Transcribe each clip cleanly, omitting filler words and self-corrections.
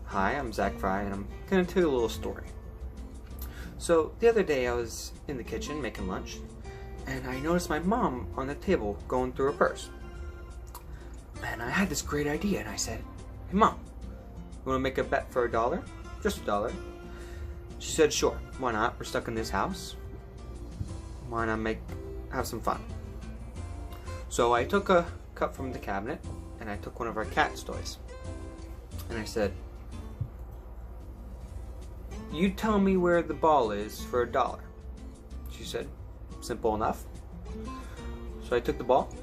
Hi, I'm Zach Fry, and I'm going to tell you a little story. So, the other day I was in the kitchen making lunch, and I noticed my mom on the table going through her purse. And I had this great idea, and I said, "Hey Mom, you want to make a bet for $1? Just $1. She said, "Sure, why not? We're stuck in this house. Why not have some fun?" So I took a cup from the cabinet, and I took one of our cat's toys. And I said, "You tell me where the ball is for $1. She said, "Simple enough." So I took the ball,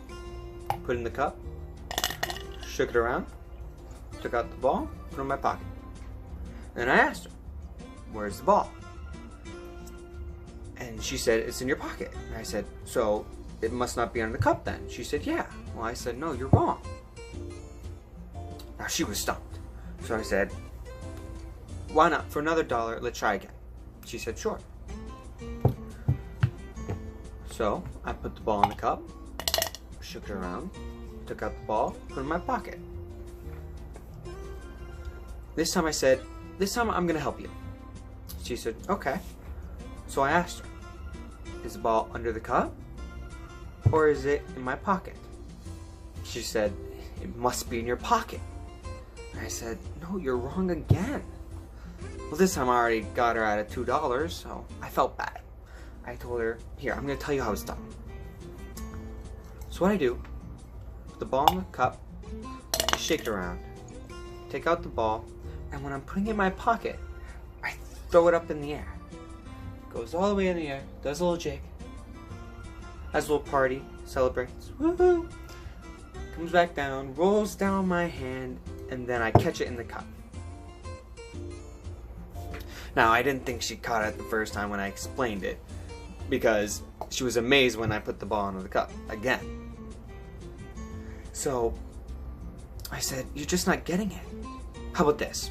put it in the cup, shook it around, took out the ball, put it in my pocket. Then I asked her, "Where's the ball?" And she said, "It's in your pocket." And I said, "So it must not be under the cup then?" She said, "Yeah." Well, I said, "No, you're wrong." Now she was stumped. So I said, "Why not? For another $1, let's try again." She said, "Sure." So I put the ball in the cup, shook it around, took out the ball, put it in my pocket. This time I said, "This time I'm going to help you." She said, "Okay." So I asked her, "Is the ball under the cup or is it in my pocket?" She said, "It must be in your pocket." And I said, "No, you're wrong again." Well, this time I already got her out of $2, so I felt bad. I told her, "Here, I'm going to tell you how it's done." So what I do, put the ball in the cup, shake it around, take out the ball, and when I'm putting it in my pocket, I throw it up in the air. It goes all the way in the air, does a little jig, has a little party, celebrates, woohoo! Comes back down, rolls down my hand, and then I catch it in the cup. Now, I didn't think she caught it the first time when I explained it, because she was amazed when I put the ball into the cup again. So I said, "You're just not getting it. How about this?"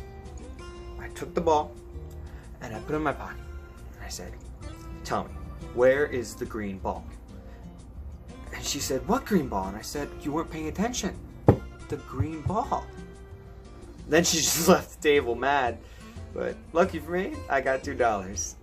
I took the ball and I put it in my pocket. And I said, "Tell me, where is the green ball?" And she said, "What green ball?" And I said, "You weren't paying attention. The green ball." Then she just left the table mad. But lucky for me, I got $2.